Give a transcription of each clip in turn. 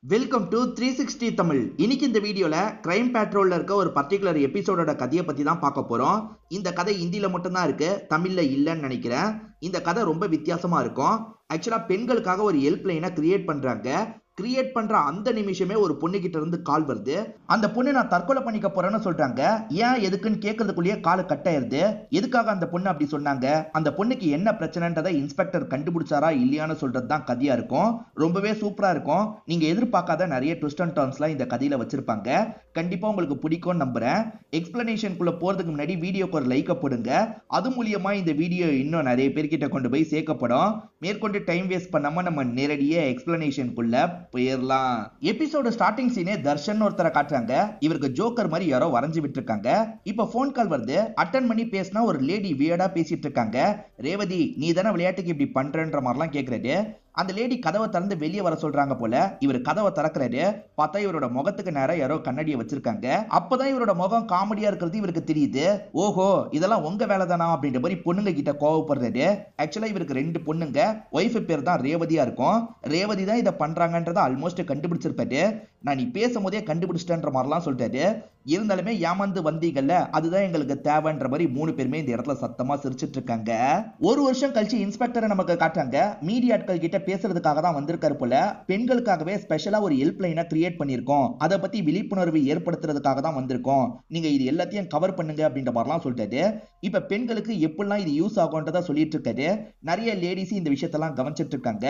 Welcome to 360 Tamil. இன்னைக்கு இந்த வீடியோல கிரைம் பேட்ரோல்ல இருக்க ஒரு பர்டிகுலர் எபிசோடோட கதையை பத்தி தான் பார்க்க போறோம். இந்த கதை ஹிந்தில மட்டும் தான் இருக்கு, தமிழ்ல இல்லன்னு நினைக்கிறேன். இந்த கதை ரொம்ப வித்தியாசமா இருக்கும். ஆக்சுவலா பெண்களுக்காக ஒரு ஹெல்ப் லைனை கிரியேட் பண்றாங்க. கிரியேட் பண்ற அந்த நிமிஷமே ஒரு பொண்ணு கிட்ட இருந்து கால் வருது. அந்த பொண்ணு நான் தற்கொலை பண்ணிக்க போறேன்னு சொல்றாங்க. ஏன் எதுக்குன்னு கேட்கறதுக்குள்ளேயே கால் கட் ஆயிருது. எதுக்காக அந்த பொண்ணு அப்படி சொன்னாங்க, அந்த பொண்ணுக்கு என்ன பிரச்சனைன்றதை இன்ஸ்பெக்டர் கண்டுபிடிச்சாரா இல்லையான்னு சொல்றது தான் கதையா இருக்கும். ரொம்பவே சூப்பரா இருக்கும். நீங்க எதிர்பார்க்காத நிறைய ட்விஸ்ட் அண்ட் டர்ன்ஸ்லாம் இந்த கதையில வச்சிருப்பாங்க. கண்டிப்பா உங்களுக்கு பிடிக்கும்னு நம்புறேன். எக்ஸ்பிளனேஷனுக்குள்ள போறதுக்கு முன்னாடி வீடியோக்கு ஒரு லைக் போடுங்க. அது மூலியமா இந்த வீடியோ இன்னும் நிறைய பேர்கிட்ட கொண்டு போய் சேர்க்கப்படும். மேற்கொண்டு டைம் வேஸ்ட் பண்ணாம நம்ம நேரடியா எக்ஸ்பிளனேஷனுக்குள்ள போயிடலாம். எபிசோட ஸ்டார்டிங் சீனே தர்ஷன் ஒருத்தரை காட்டுறாங்க. இவருக்கு ஜோக்கர் மாதிரி யாரோ வரைஞ்சு விட்டுருக்காங்க. இப்ப போன் கால் வருது. அட்டன் பண்ணி பேசினா ஒரு லேடி வியர்டா பேசிட்டு இருக்காங்க. ரேவதி, நீ தானே விளையாட்டுக்கு இப்படி பண்றன்ற மாதிரிலாம் கேக்குறது. அந்த லேடி கதவை திறந்து வெளியே வர சொல்றாங்க போல. இவர் கதவை திறக்கிறாரு. பார்த்தா இவரோட முகத்துக்கு நேரம் யாரோ கண்ணாடியை வச்சிருக்காங்க. அப்பதான் இவரோட முகம் காமெடியா இருக்கிறது இவருக்கு தெரியுது. ஓஹோ, இதெல்லாம் உங்க வேலை தானா அப்படின்ற மாதிரி பொண்ணுங்க கிட்ட கோவப்படுறாரு. ஆக்சுவலா இவருக்கு 2 பொண்ணுங்க. ஒய்ஃப் பேர் தான் ரேவதியா இருக்கும். ரேவதி தான் இதை பண்றாங்கன்றத ஆல்மோஸ்ட் கண்டுபிடிச்சிருப்பாரு. நான் நீ பேசும்போதே கண்டுபிடிச்சிட்டேன்ற மாதிரிலாம் சொல்லிட்டாரு. இருந்தாலுமே ஏமாந்து வந்தீங்கல்ல, அதுதான் எங்களுக்கு தேவைன்ற மாதிரி 3 பேருமே இந்த இடத்துல சத்தமா சிரிச்சிட்டு இருக்காங்க. ஒரு வருஷம் கழிச்சு இன்ஸ்பெக்டரை நமக்கு காட்டுறாங்க. மீடியாட்கள் கிட்ட பேசுறதுக்காக தான் வந்திருக்காரு போல. பெண்களுக்காகவே ஸ்பெஷலா ஒரு ஹெல்ப் லைனை கிரியேட் பண்ணிருக்கோம், அதை பத்தி விழிப்புணர்வு ஏற்படுத்துறதுக்காக தான் வந்திருக்கோம், நீங்க இது எல்லாத்தையும் கவர் பண்ணுங்க அப்படின்ற மாதிரிலாம் சொல்லிட்டாரு. இப்ப பெண்களுக்கு எப்படிலாம் இது யூஸ் ஆகும்ன்றதா சொல்லிட்டு இருக்காரு. நிறைய லேடிஸ் இந்த விஷயத்தெல்லாம் கவனிச்சிட்டு இருக்காங்க.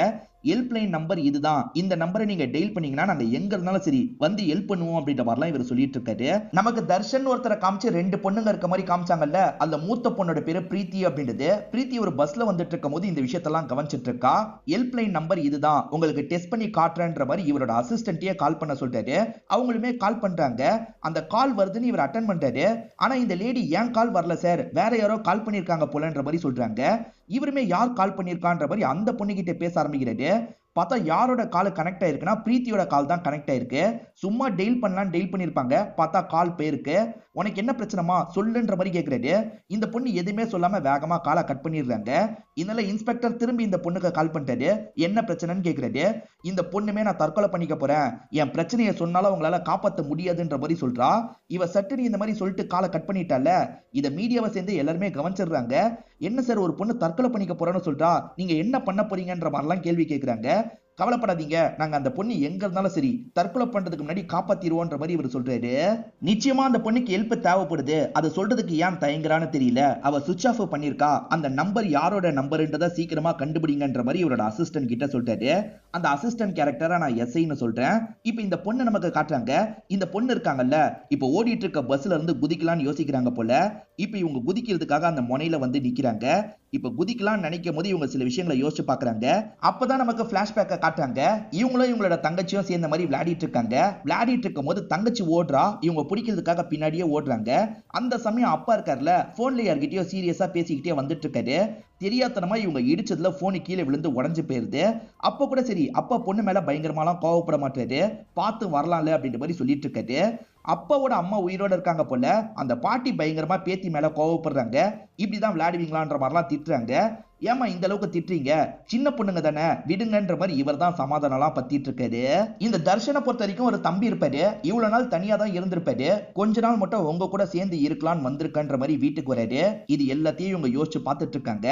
ஹெல்ப் லைன் நம்பர் இதுதான், இந்த நம்பரை நீங்க டெய்ல் பண்ணீங்கன்னா நாங்க எங்க இருந்தாலும் சரி வந்து ஹெல்ப் பண்ணுவோம் அப்படின்ற மாதிரிலாம் இவர் சொல்லிட்டு இருக்காரு. நமக்கு தர்ஷன் ஒருத்தரை காமிச்சு 2 பொண்ணுங்க இருக்க மாதிரி காமிச்சாங்கல்ல, அந்த மூத்த பொண்ணோட பேரு பிரீத்தி அப்படின்றது. பிரீத்தி ஒரு பஸ்ல வந்துட்டு இருக்கும் போது இந்த விஷயத்தெல்லாம் கவனிச்சிட்டு இருக்கா. ஹெல்ப் லைன் நம்பர் இதுதான், உங்களுக்கு டெஸ்ட் பண்ணி காட்டுறேன்ற மாதிரி இவரோட அசிஸ்டன்ட்டே கால் பண்ண சொல்லிட்டாரு. அவங்களுமே கால் பண்றாங்க. அந்த கால் வருதுன்னு இவர் அட்டன் பண்றாரு. ஆனா இந்த லேடி ஏன் கால் வரல சார், வேற யாரோ கால் பண்ணிருக்காங்க போலன்ற மாதிரி சொல்றாங்க. இவருமே யார் கால் பண்ணிருக்கான்ற மாதிரி அந்த பொண்ணு கிட்ட பேச ஆரம்பிக்கிறாரு. பார்த்தா யாரோட கால் கனெக்ட் ஆயிருக்குன்னா பிரீத்தியோட கால் தான் கனெக்ட் ஆயிருக்கு. சும்மா டெய்ல் பண்ணலாம் டெய்ல் பண்ணிருப்பாங்க, பார்த்தா கால் போயிருக்கு. உனக்கு என்ன பிரச்சனைமா சொல்லுன்ற மாதிரி கேட்கிறாரு. இந்த பொண்ணு எதுவுமே சொல்லாம வேகமா காலை கட் பண்ணிடுறாங்க. இதனால இன்ஸ்பெக்டர் திரும்பி இந்த பொண்ணுக்கு கால் பண்ணிட்டாரு. என்ன பிரச்சனைன்னு கேட்கிறாரு. இந்த பொண்ணுமே நான் தற்கொலை பண்ணிக்க போறேன், என் பிரச்சனையை சொன்னாலும் உங்களால காப்பாற்ற முடியாதுன்ற மாதிரி சொல்றா. இவ சட்டுன்னு இந்த மாதிரி சொல்லிட்டு காலை கட் பண்ணிட்டால. இதை மீடியாவை சேர்ந்து எல்லாருமே கவனிச்சிடுறாங்க. என்ன சார் ஒரு பொண்ணு தற்கொலை பண்ணிக்க போறேன்னு சொல்றா, நீங்க என்ன பண்ண போறீங்கன்ற மாதிரிலாம் கேள்வி கேட்கிறாங்க. கவலைப்படாதீங்க, நாங்க அந்த பொண்ணு எங்க இருந்தாலும் சரி தற்கொலை பண்றதுக்கு முன்னாடி காப்பாத்திடுவோன்ற மாதிரி இவர் சொல்றாரு. நிச்சயமா அந்த பொண்ணுக்கு ஹெல்ப் தேவைப்படுது, அதை சொல்றதுக்கு ஏன் தயங்குறான்னு தெரியல. அவ சுவிட்ச் ஆஃப் பண்ணிருக்கா, அந்த நம்பர் யாரோட நம்பர்ன்றதை சீக்கிரமா கண்டுபிடிங்கன்ற மாதிரி இவரோட அசிஸ்டன்ட் கிட்ட சொல்றாரு. அந்த அசிஸ்டன்ட் கேரக்டரா நான் எஸ்ஐன்னு சொல்றேன். இப்ப இந்த பொண்ணு நமக்கு காட்டுறாங்க. இந்த பொண்ணு இருக்காங்கல்ல, இப்ப ஓடிட்டு இருக்க பஸ்ல இருந்து குதிக்கலாம்னு யோசிக்கிறாங்க போல. இப்ப இவங்க குதிக்கிறதுக்காக அந்த முனையில வந்து நிக்கிறாங்க. இப்ப குதிக்கலாம் நினைக்கும் போது இவங்க சில விஷயங்களை யோசிச்சு பாக்குறாங்க. அப்பதான் நமக்கு பிளாஷ்பேக்க காட்டுறாங்க. இவங்களும் இவங்களோட தங்கச்சியும் சேர்ந்த மாதிரி விளையாடிட்டு இருக்காங்க. விளையாடிட்டு இருக்கும் போது தங்கச்சி ஓடுறா, இவங்க பிடிக்கிறதுக்காக பின்னாடியே ஓடுறாங்க. அந்த சமயம் அப்பா இருக்காருல, போன்ல யார்கிட்டயோ சீரியஸா பேசிக்கிட்டே வந்துட்டு இருக்காரு. தெரியாதனமா இவங்க இடிச்சதுல போனு கீழே விழுந்து உடஞ்சு போயிருது. அப்ப கூட சரி, அப்பா பொண்ணு மேல பயங்கரமாலாம் கோவப்பட மாட்டாரு, பார்த்து வரலாம்ல அப்படின்ற மாதிரி சொல்லிட்டு இருக்காரு. அப்பாவோட அம்மா உயிரோட இருக்காங்க போல. அந்த பாட்டி பயங்கரமா பேத்தி மேல கோவப்படுறாங்க. இப்படிதான் விளையாடுவீங்களான்ற மாதிரிலாம் திட்டுறாங்க. ஏமா இந்த அளவுக்கு திட்டுறீங்க, சின்ன பொண்ணுங்க தானே விடுங்கன்ற மாதிரி இவர் தான் சமாதானம்லாம் பத்திட்டு இருக்காரு. இந்த தர்ஷனை பொறுத்த வரைக்கும் ஒரு தம்பி இருப்பாரு. இவ்வளவு நாள் தனியா தான் இருந்திருப்பாரு. கொஞ்ச நாள் மட்டும் உங்க கூட சேர்ந்து இருக்கலாம்னு வந்திருக்கன்ற மாதிரி வீட்டுக்கு வராரு. இது எல்லாத்தையும் இவங்க யோசிச்சு பார்த்துட்டு இருக்காங்க.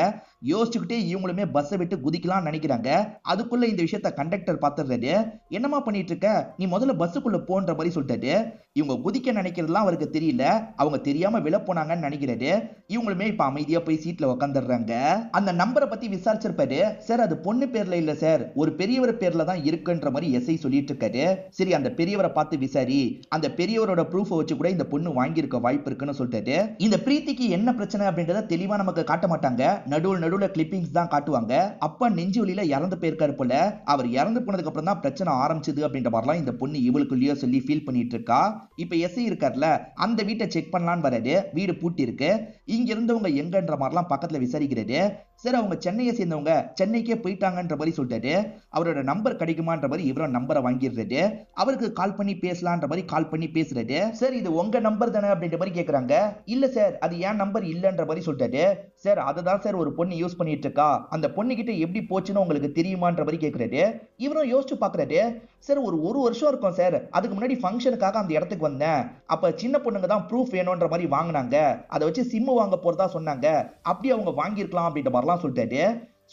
யோசிச்சுக்கிட்டே இவங்களுமே பஸ்ஸை விட்டு குதிக்கலாம்னு நினைக்கிறாங்க. அதுக்குள்ள இந்த விஷயத்த கண்டக்டர் பார்த்துடுறாரு. என்னமா பண்ணிட்டு இருக்க, நீ முதல்ல பஸ்ஸுக்குள்ள போன்ற மாதிரி சொல்லிட்டாரு. இவங்க குதிக்க நினைக்கிறதுலாம் அவருக்கு தெரியல, அவங்க தெரியாம விழ போனாங்கன்னு நினைக்கிறாரு. இவங்களுமே இப்ப அமைதியா போய் சீட்ல உட்காந்துடுறாங்க. அந்த நம்பரை பத்தி விசாரிச்சிருப்பாரு. சார் அது பொண்ணு பேர்ல இல்ல சார், ஒரு பெரியவர் பேர்ல தான் இருக்குன்ற மாதிரி எஸ்ஐ சொல்லிட்டு இருக்காரு. சரி, அந்த பெரியவரை பார்த்து விசாரி, அந்த பெரியவரோட ப்ரூஃப் வச்சு கூட இந்த பொண்ணு வாங்கியிருக்க வாய்ப்பு இருக்குன்னு சொல்லிட்டாரு. இந்த பிரீத்திக்கு என்ன பிரச்சனை அப்படின்றத தெளிவா நமக்கு காட்ட மாட்டாங்க. நடுவுல கிளிப்பிங்ஸ் தான் காட்டுவாங்க. அப்பா நெஞ்சு வலியில இறந்து போயிருக்காரு போல. அவர் இறந்து போனதுக்கு அப்புறம் தான் பிரச்சனை ஆரம்பிச்சது அப்படின்ற மாதிரிலாம் இந்த பொண்ணு இவளுக்குள்ளேயோ சொல்லி ஃபீல் பண்ணிட்டு இருக்கா. இப்ப எஸ்ஐ இருக்கார்ல, அந்த வீட்டை செக் பண்ணலான்னு வராரு. வீடு பூட்டி இருக்கு. இங்க இருந்தவங்க எங்கன்ற மாதிரிலாம் பக்கத்துல விசாரிக்கிறாரு. சரி, அவங்க சென்னையை சேர்ந்தவங்க, சென்னைக்கே போயிட்டாங்கன்ற மாதிரி சொல்லிட்டாரு. அவரோட நம்பர் கிடைக்குமான்ற மாதிரி இவரும் நம்பரை வாங்கிடுறாரு. அவருக்கு கால் பண்ணி பேசலான்ற மாதிரி கால் பண்ணி பேசுறாரு. சார் இது உங்க நம்பர் தானே அப்படின்ற மாதிரி கேக்குறாங்க. இல்ல சார், அது ஏன் நம்பர் இல்லன்ற மாதிரி சொல்லிட்டாரு. சார் அதுதான் சார் ஒரு பொண்ணு யூஸ் பண்ணிட்டு இருக்கா, அந்த பொண்ணு கிட்ட எப்படி போச்சுன்னு உங்களுக்கு தெரியுமான்ற மாதிரி கேட்கிறாரு. இவரும் யோசிச்சு பாக்குறாரு. சார் ஒரு வருஷம் இருக்கும் சார், அதுக்கு முன்னாடி ஃபங்க்ஷனுக்காக அந்த இடத்துக்கு வந்தேன். அப்ப சின்ன பொண்ணுங்க தான் ப்ரூஃப் வேணும்ன்ற மாதிரி வாங்கினாங்க, அதை வச்சு சிம்மு வாங்க போறதா சொன்னாங்க, அப்படி அவங்க வாங்கியிருக்கலாம் அப்படின்ற மாதிரிலாம் சொல்லிட்டாரு.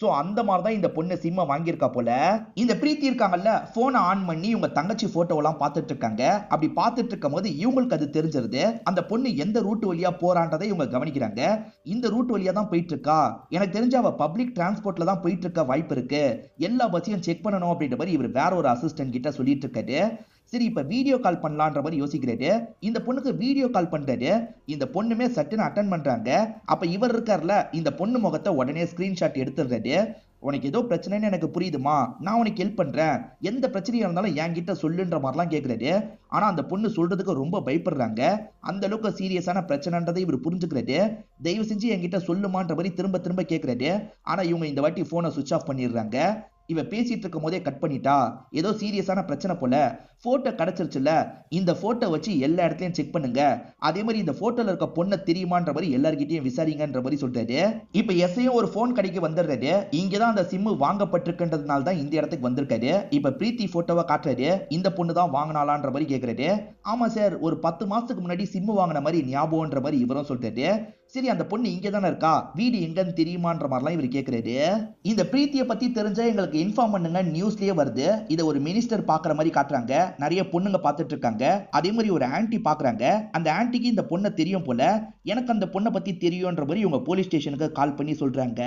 சோ அந்த மாதிரி தான் இந்த பொண்ணு சிம்ம வாங்கியிருக்கா போல. இந்த பிரீத்தி இருக்காங்கல்ல, போனை ஆன் பண்ணி இவங்க தங்கச்சி போட்டோவெல்லாம் பார்த்துட்டு இருக்காங்க. அப்படி பார்த்துட்டு இருக்கும் போது இவங்களுக்கு அது தெரிஞ்சிருது, அந்த பொண்ணு எந்த ரூட் வழியா போறான்றதை இவங்க கவனிக்கிறாங்க. இந்த ரூட் வழியா தான் போயிட்டு இருக்கா, எனக்கு தெரிஞ்ச அவ பப்ளிக் டிரான்ஸ்போர்ட்ல தான் போயிட்டு இருக்க வாய்ப்பு இருக்கு, எல்லா பஸ்ஸையும் செக் பண்ணணும் அப்படின்ற மாதிரி இவர் வேற ஒரு அசிஸ்டன்ட் கிட்ட சொல்லிட்டு இருக்காரு. சரி இப்ப வீடியோ கால் பண்ணலான்ற மாதிரி யோசிக்கிறாரு. இந்த பொண்ணுக்கு வீடியோ கால் பண்றாரு. இந்த பொண்ணுமே சட்டுன்னு அட்டன் பண்றாங்க. அப்ப இவர் இருக்கார்ல, இந்த பொண்ணு முகத்தை உடனே ஸ்கிரீன்ஷாட் எடுத்துடுறாரு. உனக்கு ஏதோ பிரச்சனைன்னு எனக்கு புரியுதுமா, நான் உனக்கு ஹெல்ப் பண்றேன், எந்த பிரச்சனையா இருந்தாலும் என்கிட்ட சொல்லுன்ற மாதிரிலாம் கேட்கிறாரு. ஆனா அந்த பொண்ணு சொல்றதுக்கு ரொம்ப பயப்படுறாங்க. அந்த அளவுக்கு சீரியஸான பிரச்சனைன்றதை இவர் புரிஞ்சுக்கிறாரு. தயவு செஞ்சு என்கிட்ட சொல்லுமான்ற மாதிரி திரும்ப திரும்ப கேட்கிறாரு. ஆனா இவங்க இந்த வாட்டி போனை சுவிட்ச் ஆஃப் பண்ணிடுறாங்க. இவ பேசிட்டு இருக்கும் போதே கட் பண்ணிட்டா, ஏதோ சீரியஸான பிரச்சனை போல. போட்டோ கிடைச்சிருச்சுல, இந்த போட்டோ வச்சு எல்லா இடத்துலயும் செக் பண்ணுங்க, அதே மாதிரி இந்த போட்டோல இருக்க பொண்ணை தெரியுமான்ற மாதிரி எல்லார்கிட்டயும் விசாரிங்கன்ற மாதிரி சொல்றாரு. இப்ப எஸ்ஐயும் ஒரு போன் கடைக்கு வந்துடுறாரு. இங்கதான் அந்த சிம்மு வாங்கப்பட்டிருக்கின்றதுனால தான் இந்த இடத்துக்கு வந்திருக்காரு. இப்ப பிரீத்தி போட்டோவை காட்டுறாரு. இந்த பொண்ணு தான் வாங்கினாலான்ற மாதிரி கேட்கிறாரு. ஆமா சார், ஒரு 10 மாசத்துக்கு முன்னாடி சிம்மு வாங்கின மாதிரி ஞாபகம்ன்ற மாதிரி இவரும் சொல்றாரு. சரி அந்த பொண்ணு இங்கே தானே இருக்கா, வீடு எங்கன்னு தெரியுமான்ற மாதிரிலாம் இவர் கேட்கிறாரு. இந்த பிரீத்தியை பத்தி தெரிஞ்சா எங்களுக்கு இன்ஃபார்ம் பண்ணுங்க, நியூஸ்லயே வருது. இதை ஒரு மினிஸ்டர் பாக்குற மாதிரி காட்டுறாங்க. நிறைய பொண்ணுங்க பார்த்துட்டு இருக்காங்க. அதே மாதிரி ஒரு ஆன்டி பாக்குறாங்க. அந்த ஆன்டிக்கு இந்த பொண்ணை தெரியும் போல. எனக்கு அந்த பொண்ணை பத்தி தெரியும்ன்ற மாதிரி இவங்க போலீஸ் ஸ்டேஷனுக்கு கால் பண்ணி சொல்றாங்க.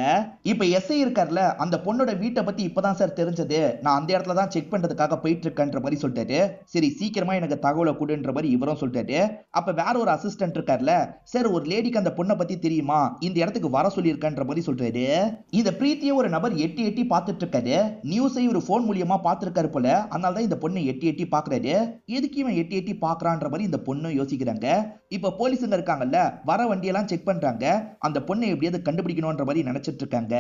இப்ப எஸ்ஐ இருக்கார்ல, அந்த பொண்ணோட வீட்டை பத்தி இப்பதான் சார் தெரிஞ்சது, நான் அந்த இடத்துல தான் செக் பண்றதுக்காக போயிட்டு இருக்கேன்ற மாதிரி சொல்லிட்டாரு. சரி சீக்கிரமா எனக்கு தகவலை கொடுன்ற மாதிரி இவரும் சொல்லிட்டாரு. அப்ப வேற ஒரு அசிஸ்டன்ட் இருக்கார்ல, சார் ஒரு லேடிக்கு அந்த பொண்ணை பத்தி தெரியுமா, இந்த இடத்துக்கு வர சொல்லியிருக்கன்ற மாதிரி சொல்றாரு. இந்த பிரீத்தியை ஒரு நபர் எட்டி எட்டி பார்த்துட்டு இருக்காரு. நியூஸை ஒரு போன் மூலியமா பார்த்திருக்காரு போல, அதனால தான் இந்த பொண்ணு எட்டி எட்டி பாக்குறாரு. எதுக்கு இவன் எட்டி எட்டி பாக்குறான்ற மாதிரி இந்த பொண்ணு யோசிக்கிறாங்க. இப்ப போலீஸுங்க இருக்காங்கல்ல, வர வண்டியெல்லாம் செக் பண்றாங்க. அந்த பொண்ணை எப்படியாவது கண்டுபிடிக்கணும்ன்ற மாதிரி நினைச்சிட்டு இருக்காங்க.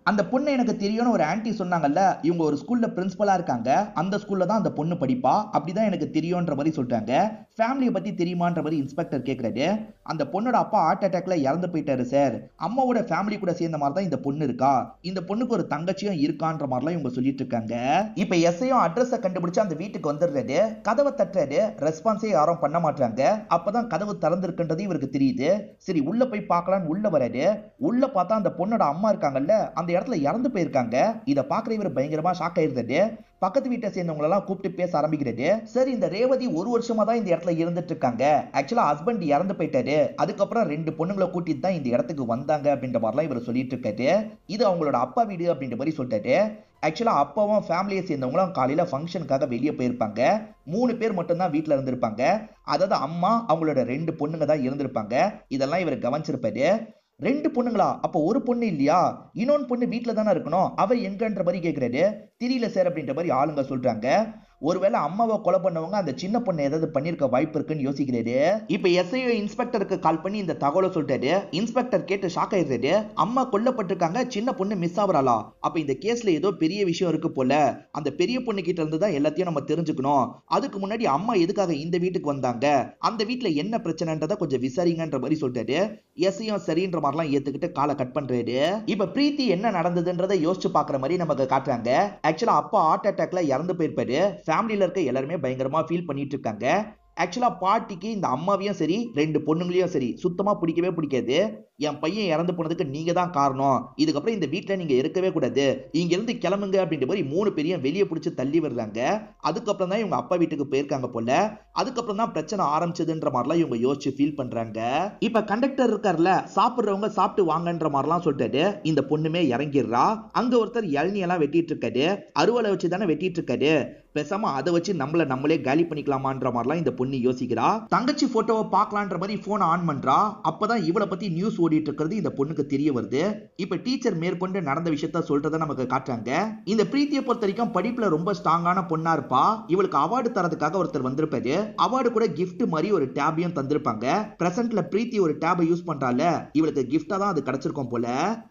அந்த பொண்ணு எனக்கு தெரியும்னு ஒரு ஆன்டி சொன்னாங்கல்ல, இவங்க ஒரு ஸ்கூல்ல பிரின்சிபலா இருக்காங்க, அந்த ஸ்கூல்ல தான் அந்த பொண்ணு படிப்பா, அப்படிதான் எனக்கு தெரியும்ன்ற மாதிரி சொல்றாங்க. ஃபேமிலியை பத்தி தெரியுமான்ற மாதிரி இன்ஸ்பெக்டர் கேட்கிறாரு. அந்த பொண்ணோட அப்பா ஹார்ட் அட்டாக்ல இறந்து போயிட்டாரு சார், அம்மாவோட ஃபேமிலி கூட சேர்ந்த மாதிரி தான் இந்த பொண்ணு இருக்கா, இந்த பொண்ணுக்கு ஒரு தங்கச்சியும் இருக்கான்ற மாதிரிலாம் இவங்க சொல்லிட்டு இருக்காங்க. இப்ப எஸ்ஐயும் அட்ரஸை கண்டுபிடிச்சு அந்த வீட்டுக்கு வந்துடுறாரு. கதவை தட்டுறாரு, ரெஸ்பான்ஸே யாரும் பண்ண மாட்டாங்க. அப்பதான் கதவு திறந்திருக்குன்றது இவருக்கு தெரியுது. சரி உள்ள போய் பார்க்கலான்னு உள்ள வராரு. உள்ள பார்த்தா அந்த பொண்ணோட அம்மா இருக்காங்கல்ல, அந்த இடத்துல இறந்து போயிருக்காங்க. இதை பார்க்குற இவர் பயங்கரமா ஷாக் ஆயிருந்தாரு. பக்கத்து வீட்டை சேர்ந்தவங்க எல்லாம் கூப்பிட்டு பேச ஆரம்பிக்கிறது. சரி இந்த ரேவதி ஒரு வருஷமா தான் இந்த இடத்துல இருந்துட்டு இருக்காங்க. ஆக்சுவலா ஹஸ்பண்ட் இறந்து போயிட்டாரு, அதுக்கப்புறம் 2 பொண்ணுங்களை கூட்டிட்டு தான் இந்த இடத்துக்கு வந்தாங்க அப்படின்ற மாதிரிலாம் இவர் சொல்லிட்டு இருக்காரு. இது அவங்களோட அப்பா வீடு அப்படின்ற மாதிரி சொல்லிட்டாரு. ஆக்சுவலா அப்பாவும் ஃபேமிலியை சேர்ந்தவங்களும் காலையில ஃபங்க்ஷனுக்காக வெளியே போயிருப்பாங்க. 3 பேர் மட்டும்தான் வீட்டுல இருந்திருப்பாங்க. அதாவது அம்மா அவங்களோட 2 பொண்ணுங்க தான் இருந்திருப்பாங்க. இதெல்லாம் இவர் கவனிச்சிருப்பாரு. 2 பொண்ணுங்களா, அப்ப ஒரு பொண்ணு இல்லையா, இன்னொன்னு பொண்ணு வீட்டுல தானே இருக்கணும், அவ எங்கன்ற மாதிரி கேட்கிறாரு. தெரியல சார் அப்படின்ற மாதிரி ஆளுங்க சொல்றாங்க. ஒருவேளை அம்மாவை கொலை பண்ணவங்க அந்த சின்ன பொண்ணை ஏதாவது பண்ணிருக்க வாய்ப்பு இருக்குன்னு யோசிக்கிறாரு. இப்ப எஸ்ஐஓ இன்ஸ்பெக்டருக்கு கால் பண்ணி இந்த தகவலை சொல்லிட்டாரு. இன்ஸ்பெக்டர் கேட்டு ஷாக் ஆயிடுறாரு. அம்மா கொல்லப்பட்டிருக்காங்க, சின்ன பொண்ணு மிஸ் ஆவறாளா, அப்ப இந்த கேஸ்ல ஏதோ பெரிய விஷயம் இருக்கு போல, அந்த பெரிய பொண்ணு கிட்ட இருந்து தான் எல்லாத்தையும் நம்ம தெரிஞ்சுக்கணும். அதுக்கு முன்னாடி அம்மா எதுக்காக இந்த வீட்டுக்கு வந்தாங்க, அந்த வீட்டுல என்ன பிரச்சனைன்றதை கொஞ்சம் விசாரிங்கன்ற மாதிரி சொல்லிட்டாரு. எஸ்ஐயும் சரின்ற மாதிரிலாம் ஏத்துக்கிட்டு காலை கட் பண்றாரு. இப்ப பிரீத்தி என்ன நடந்ததுன்றதை யோசிச்சு பாக்குற மாதிரி நமக்கு காட்டுறாங்க. ஆக்சுவலா அப்பா ஹார்ட் அட்டாக்ல இறந்து போயிருப்பாரு. ஃபேமிலியில இருக்க எல்லாருமே பயங்கரமா ஃபீல் பண்ணிட்டு இருக்காங்க. ஆக்சுவலா பாட்டிக்கு இந்த அம்மாவையும் சரி 2 பொண்ணுங்களையும் சரி சுத்தமா பிடிக்கவே பிடிக்காது. என் பையன் இறந்து போனதுக்கு நீங்க தான் காரணம், இதுக்கப்புறம் இந்த வீட்டுல நீங்க இருக்கவே கூடாது, இங்க இருந்து கிளம்புங்க அப்படின்ற மாதிரி 3 பேரையும் வெளியே பிடிச்சு தள்ளி விடுறாங்க. அதுக்கப்புறம் தான் இவங்க அப்பா வீட்டுக்கு போயிருக்காங்க போல. அதுக்கப்புறம் தான் பிரச்சனை ஆரம்பிச்சதுன்ற மாதிரிலாம் இவங்க யோசிச்சு ஃபீல் பண்றாங்க. இப்ப கண்டக்டர் இருக்காருல்ல, சாப்பிடுறவங்க சாப்பிட்டு வாங்கன்ற மாதிரிலாம் சொல்லிட்டு இந்த பொண்ணுமே இறங்கிடுறா. அங்க ஒருத்தர் இளநியெல்லாம் வெட்டிட்டு இருக்காரு. அறுவலை வச்சு தானே வெட்டிட்டு இருக்காரு, பேசாம அதை வச்சு நம்மளே காலி பண்ணிக்கலாமான்ற மாதிரிலாம் இந்த பொண்ணு யோசிக்கிறா. தங்கச்சி போட்டோவை பார்க்கலான்ற மாதிரி போனை ஆன் பண்றா. அப்பதான் இவளை பத்தி நியூஸ் ஓடிட்டு இருக்கிறது இந்த பொண்ணுக்கு தெரிய வருது. இப்ப டீச்சர் மேற்கொண்டு நடந்த விஷயத்த சொல்றத நமக்கு காட்டுறாங்க. இந்த பிரீத்தியை பொறுத்த வரைக்கும் படிப்புல ரொம்ப ஸ்ட்ராங்கான பொண்ணா இருப்பா. இவளுக்கு அவார்டு தரதுக்காக ஒருத்தர் வந்திருப்பாரு. அவார்டு கூட கிஃப்ட் மாதிரி ஒரு டேபையும் தந்திருப்பாங்க. பிரசன்ட்ல பிரீத்தி ஒரு டேபை யூஸ் பண்றால, இவளுக்கு கிஃப்டா தான் அது கிடைச்சிருக்கும் போல.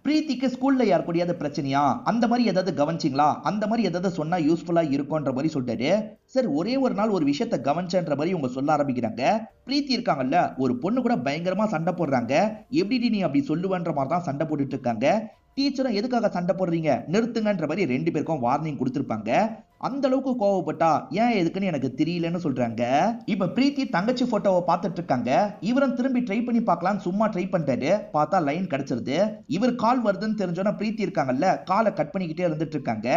பிரீத்திக்கு ஸ்கூல்ல யார் கூடயாவது பிரச்சனையா, அந்த மாதிரி ஏதாவது கவனிச்சிங்களா, அந்த மாதிரி ஏதாவது சொன்னா யூஸ்ஃபுல்லா இருக்கும்ன்ற மாதிரி சொல்லிட்டாரு. சார் ஒரே ஒரு நாள் ஒரு விஷயத்தை கவனிச்சன்ற மாதிரி இவங்க சொல்ல ஆரம்பிக்கிறாங்க. பிரீத்தி இருக்காங்கல்ல, ஒரு பொண்ணு கூட பயங்கரமா சண்டை போடுறாங்க. எப்படி எப்படிடி நீ அப்படி சொல்லுவன்ற மாதிரி தான் சண்டை போட்டுட்டு இருக்காங்க. டீச்சரும் எதுக்காக சண்டை போடுறீங்க, நிறுத்துங்கன்ற மாதிரி 2 பேருக்கும் வார்னிங் கொடுத்திருப்பாங்க. அந்த அளவுக்கு கோவப்பட்டா ஏன் எதுக்குன்னு எனக்கு தெரியலன்னு சொல்றாங்க. இப்ப பிரீத்தி தங்கச்சி போட்டோவை பார்த்துட்டு இருக்காங்க. இவரும் திரும்பி ட்ரை பண்ணி பார்க்கலாம்னு சும்மா ட்ரை பண்ணிட்டாரு. பார்த்தா லைன் கிடைச்சிருது. இவர் கால் வருதுன்னு தெரிஞ்சோன்னா பிரீத்தி இருக்காங்கல்ல, காலை கட் பண்ணிக்கிட்டே இருந்துட்டு இருக்காங்க.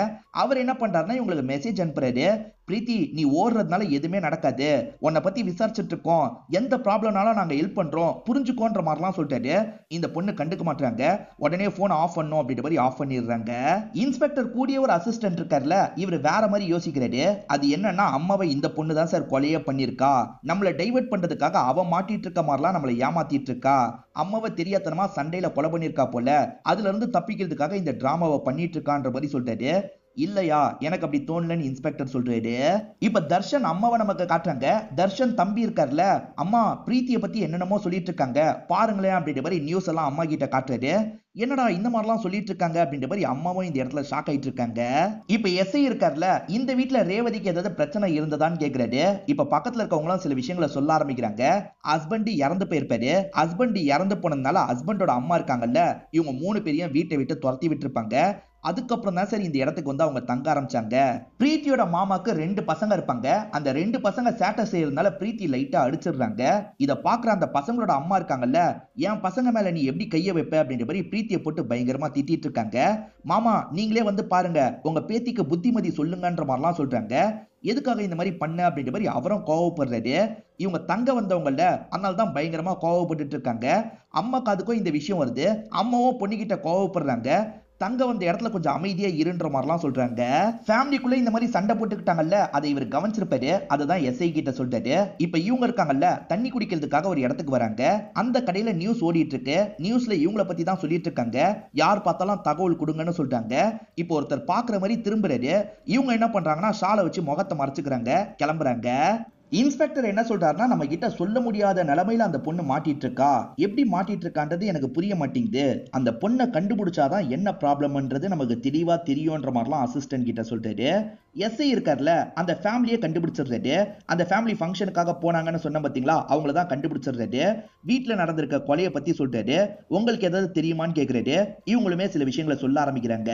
அவர் என்ன பண்றாருன்னா இவங்களுக்கு மெசேஜ் அனுப்புறாரு. பிரீத்தி, நீ ஓடுறதுனால எதுவுமே நடக்காது, உன்னை பத்தி விசாரிச்சுட்டு இருக்கோம், எந்த ப்ராப்ளம்னாலும் நாங்க ஹெல்ப் பண்றோம், புரிஞ்சுக்கோன்ற மாதிரிலாம் சொல்லிட்டாரு. இந்த பொண்ணு கண்டுக்க மாட்டாங்க. உடனே போன் ஆஃப் பண்ணும் அப்படின்ற மாதிரி ஆஃப் பண்ணிடுறாங்க. இன்ஸ்பெக்டர் கூடிய ஒரு அசிஸ்டன்ட் இருக்கார்ல, இவர் வேற மாதிரி யோசிக்கிறாரு. அது என்னன்னா அம்மாவை இந்த பொண்ணு தான் சார் கொலையே பண்ணிருக்கா, நம்மளை டைவர்ட் பண்றதுக்காக அவ மாட்டிட்டு இருக்க மாதிரிலாம் நம்மளை ஏமாத்திட்டு இருக்கா, அம்மாவை தெரியாதனமா சண்டையில கொலை பண்ணிருக்கா போல, அதுல இருந்து தப்பிக்கிறதுக்காக இந்த டிராமாவை பண்ணிட்டு இருக்கான்ற மாதிரி சொல்லிட்டாரு. இல்லையா, எனக்கு அப்படி தோணலன்னு இன்ஸ்பெக்டர் சொல்றாரு. இப்ப தர்ஷன் அம்மாவை நமக்கு காட்டுறாங்க. தர்ஷன் தம்பி இருக்கார்ல, அம்மா பிரீத்தியை பத்தி என்னென்னமோ சொல்லிட்டு இருக்காங்க பாருங்களேன் அப்படின்ற மாதிரி நியூஸ் எல்லாம் அம்மா கிட்ட காட்டுறாரு. என்னடா இந்த மாதிரிலாம் சொல்லிட்டு இருக்காங்க அப்படின்ற மாதிரி அம்மாவும் இந்த இடத்துல ஷாக் ஆயிட்டு இருக்காங்க. இப்ப எஸ்ஐ இருக்கார்ல, இந்த வீட்டுல ரேவதிக்கு ஏதாவது பிரச்சனை இருந்ததான்னு கேக்குறாரு. இப்ப பக்கத்துல இருக்கவங்களும் சில விஷயங்களை சொல்ல ஆரம்பிக்கிறாங்க. ஹஸ்பண்ட் இறந்து போயிருப்பாரு, ஹஸ்பண்ட் இறந்து போனதுனால ஹஸ்பண்டோட அம்மா இருக்காங்கல்ல, இவங்க 3 பேரையும் வீட்டை விட்டு துரத்தி விட்டுருப்பாங்க. அதுக்கப்புறம் தான் சரி இந்த இடத்துக்கு வந்து அவங்க தங்க ஆரம்பிச்சாங்க. பிரீத்தியோட மாமாக்கு 2 பசங்க இருப்பாங்க. அந்த 2 பசங்க சேட்டை செய்யறதுனால பிரீத்தி லைட்டா அடிச்சிடுறாங்க. இத பாக்குற அந்த பசங்களோட அம்மா இருக்காங்கல்ல, என் பசங்க மேல நீ எப்படி கைய வைப்ப அப்படின்ற மாதிரி பிரீத்தியை போட்டு பயங்கரமா திட்டிட்டு இருக்காங்க. மாமா நீங்களே வந்து பாருங்க, உங்க பேத்திக்கு புத்திமதி சொல்லுங்கன்ற மாதிரிலாம் சொல்றாங்க. எதுக்காக இந்த மாதிரி பண்ண அப்படின்ற மாதிரி அவரும் கோவப்படுறாரு. இவங்க தங்க வந்தவங்கல்ல, அதனால தான் பயங்கரமா கோவப்பட்டு இருக்காங்க. அம்மாக்கு அதுக்கும் இந்த விஷயம் வருது. அம்மாவும் பொண்ணுகிட்ட கோவப்படுறாங்க. தங்க வந்த இடத்துல கொஞ்சம் அமைதியா இருன்ற மாதிரிலாம் சொல்றாங்க. ஃபேமிலிக்குள்ள இந்த மாதிரி சண்டை போட்டுக்கிட்டாங்கல்ல, அதை இவர் கவனிச்சிருப்பாரு. அதுதான் எஸ்ஐ கிட்ட சொல்லிட்டாரு. இப்ப இவங்க இருக்காங்கல்ல, தண்ணி குடிக்கிறதுக்காக ஒரு இடத்துக்கு வராங்க. அந்த கடையில நியூஸ் ஓடிட்டு இருக்கு. நியூஸ்ல இவங்கள பத்தி தான் சொல்லிட்டு இருக்காங்க. யார் பார்த்தாலும் தகவல் கொடுங்கன்னு சொல்றாங்க. இப்போ ஒருத்தர் பாக்குற மாதிரி திரும்புறாரு. இவங்க என்ன பண்றாங்கன்னா ஷாலை வச்சு முகத்தை மறைச்சுக்கிறாங்க, கிளம்புறாங்க. இன்ஸ்பெக்டர் என்ன சொல்றாருன்னா, நம்ம கிட்ட சொல்ல முடியாத நிலைமையில அந்த பொண்ணு மாட்டிட்டு இருக்கா, எப்படி மாட்டிட்டு இருக்கான்றது எனக்கு புரிய மாட்டேங்குது, அந்த பொண்ணை கண்டுபிடிச்சாதான் என்ன ப்ராப்ளம்ன்றது நமக்கு தெளிவா தெரியும்ன்ற மாதிரிலாம் அசிஸ்டன்ட் கிட்ட சொல்லிட்டாரு. எஸ்ஐ இருக்கார்ல, அந்த ஃபேமிலியை கண்டுபிடிச்சிடுறாரு. அந்த ஃபேமிலி ஃபங்க்ஷனுக்காக போனாங்கன்னு சொன்ன பாத்தீங்களா, அவங்கள தான் கண்டுபிடிச்சிடுறாரு. வீட்டுல நடந்திருக்க கொலையை பத்தி சொல்றாரு. உங்களுக்கு ஏதாவது தெரியுமான்னு கேக்குறாரு. இவங்களுமே சில விஷயங்களை சொல்ல ஆரம்பிக்கிறாங்க.